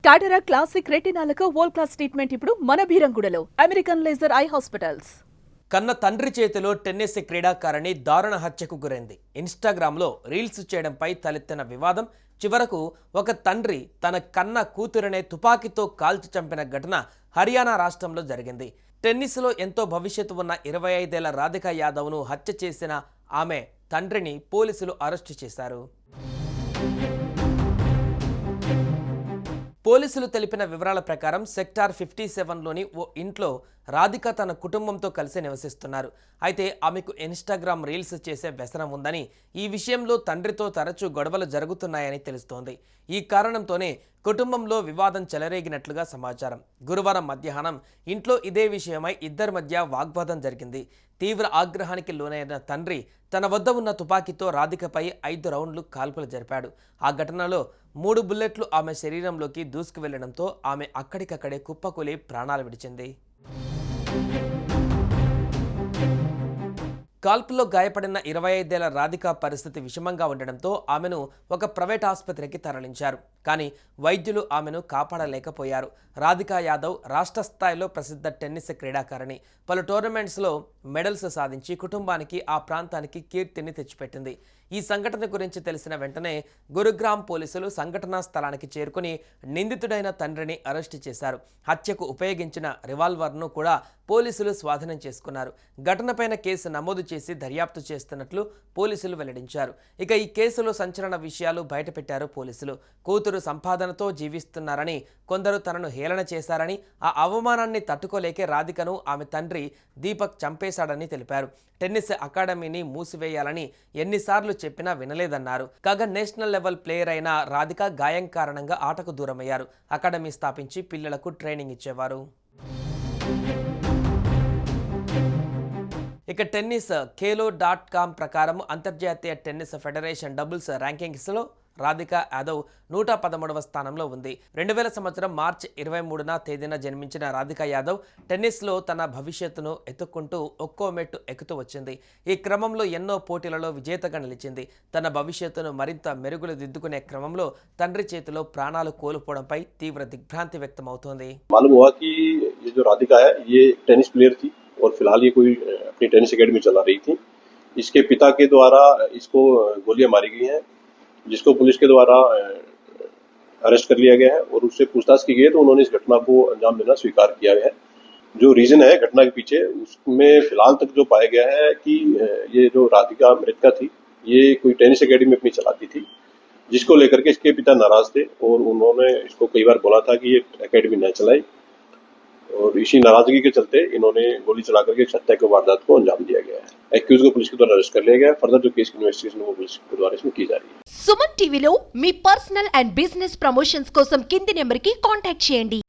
టాటరా classic రెటినాలకు world class treatment ఇప్పుడు మన భీరంగూడలో American laser eye hospitals. కన్న తండ్రి చేతిలో టెన్నిస్ క్రీడాకారిణి దారుణ హత్యకు గురైంది. ఇన్స్టాగ్రామ్లో రీల్స్ చేయడంపై తలెత్తిన వివాదం చివరకు ఒక తండ్రి తన కన్న కూతురునే తుపాకీతో కాల్చి చంపిన ఘటన హర్యానా రాష్ట్రంలో జరిగింది. టెన్నిస్లో ఎంతో భవిష్యత్తు ఉన్న 25 ఏళ్ల రాధికా యాదవ్ను హత్య చేసిన ఆమె తండ్రిని పోలీసులు అరెస్టు చేశారు. పోలీసులు తెలిపిన వివరాల ప్రకారం సెక్టార్ 57లోని ఓ ఇంట్లో రాధిక తన కుటుంబంతో కలిసి నివసిస్తున్నారు. అయితే ఆమెకు ఇన్స్టాగ్రామ్ రీల్స్ చేసే వ్యసనం ఉందని, ఈ విషయంలో తండ్రితో తరచూ గొడవలు జరుగుతున్నాయని తెలుస్తోంది. ఈ కారణంతోనే కుటుంబంలో వివాదం చెలరేగినట్లుగా సమాచారం. గురువారం మధ్యాహ్నం ఇంట్లో ఇదే విషయమై ఇద్దరి మధ్య వాగ్వాదం జరిగింది. తీవ్ర ఆగ్రహానికి లోనైన తండ్రి తన వద్ద ఉన్న తుపాకీతో రాధికపై 5 రౌండ్లు కాల్పులు జరిపాడు. ఆ ఘటనలో 3 బుల్లెట్లు ఆమె శరీరంలోకి దూసుకు వెళ్లడంతో ఆమె అక్కడికక్కడే కుప్పకూలి ప్రాణాలు విడిచింది. కాల్పుల్లో గాయపడిన 25 ఏళ్ల రాధిక పరిస్థితి విషమంగా ఉండడంతో ఆమెను ఒక ప్రైవేట్ ఆసుపత్రికి తరలించారు. కానీ వైద్యులు ఆమెను కాపాడలేకపోయారు. రాధికా యాదవ్ రాష్ట్ర స్థాయిలో ప్రసిద్ధ టెన్నిస్ క్రీడాకారిణి. పలు టోర్నమెంట్స్లో మెడల్స్ సాధించి కుటుంబానికి ఆ ప్రాంతానికి కీర్తిని తెచ్చిపెట్టింది. ఈ సంఘటన గురించి తెలిసిన వెంటనే గురుగ్రామ్ పోలీసులు సంఘటనా స్థలానికి చేరుకుని నిందితుడైన తండ్రిని అరెస్టు చేశారు. హత్యకు ఉపయోగించిన రివాల్వర్ను కూడా పోలీసులు స్వాధీనం చేసుకున్నారు. ఘటనపైన కేసు నమోదు చేసి దర్యాప్తు చేస్తున్నట్లు పోలీసులు వెల్లడించారు. ఇక ఈ కేసులో సంచలన విషయాలు బయటపెట్టారు పోలీసులు. కూతురు సంపాదనతో జీవిస్తున్నారని, కొందరు తనను హేళన చేశారని, ఆ అవమానాన్ని తట్టుకోలేకే రాధికను ఆమె తండ్రి దీపక్ చంపేశాడని తెలిపారు. టెన్నిస్ అకాడమీని మూసివేయాలని ఎన్నిసార్లు చెప్పినా వినలేదన్నారు. కాగా నేషనల్ లెవెల్ ప్లేయర్ అయిన రాధిక గాయం కారణంగా ఆటకు దూరమయ్యారు. అకాడమీ స్థాపించి పిల్లలకు ట్రైనింగ్ ఇచ్చేవారు. ఇక టెన్నిస్ ఖేలో.com ప్రకారం అంతర్జాతీయ టెన్నిస్ ఫెడరేషన్ డబుల్స్ ర్యాంకింగ్స్లో రాధికా యాదవ్ 113వ స్థానంలో ఉంది. 2000 సంవత్సరం మార్చి 23న తేదీన జన్మించిన రాధికా యాదవ్ టెన్నిస్లో తన భవిష్యత్తును ఎత్తుక్కుంటూ ఒక్కో మెట్టు ఎక్కుతూ వచ్చింది. ఈ క్రమంలో ఎన్నో పోటీలలో విజేతగా నిలిచింది. తన భవిష్యత్తును మరింత మెరుగులు దిద్దుకునే క్రమంలో తండ్రి చేతిలో ప్రాణాలు కోల్పోవడంపై తీవ్ర దిగ్భ్రాంతి వ్యక్తమవుతోంది. और फिलहाल ये कोई अपनी टेनिस एकेडमी चला रही थी. इसके पिता के द्वारा इसको गोलियां मारी गई हैं, जिसको पुलिस के द्वारा अरेस्ट कर लिया गया है और उससे पूछताछ की गई है तो उन्होंने इस घटना को अंजाम देना स्वीकार किया है. जो रीजन है घटना के पीछे, उसमें फिलहाल तक जो पाया गया है कि ये जो राधिका मृतका थी, ये कोई टेनिस एकेडमी अपनी चलाती थी, जिसको लेकर के इसके पिता नाराज थे और उन्होंने इसको कई बार बोला था कि ये एकेडमी न चलाए और इसी नाराजगी के चलते इन्होंने गोली चला करके हत्या के वारदात को अंजाम दिया गया है. एक्यूज को पुलिस के द्वारा अरेस्ट कर लिया गया है. फर्दर जो केस की इन्वेस्टिगेशन वो पुलिस के द्वारा इसमें की जा रही है. సుమన్ టీవీలో మీ పర్సనల్ అండ్ బిజినెస్ ప్రమోషన్స్ కోసం కింది నెంబర్ కి కాంటాక్ట్ చేయండి.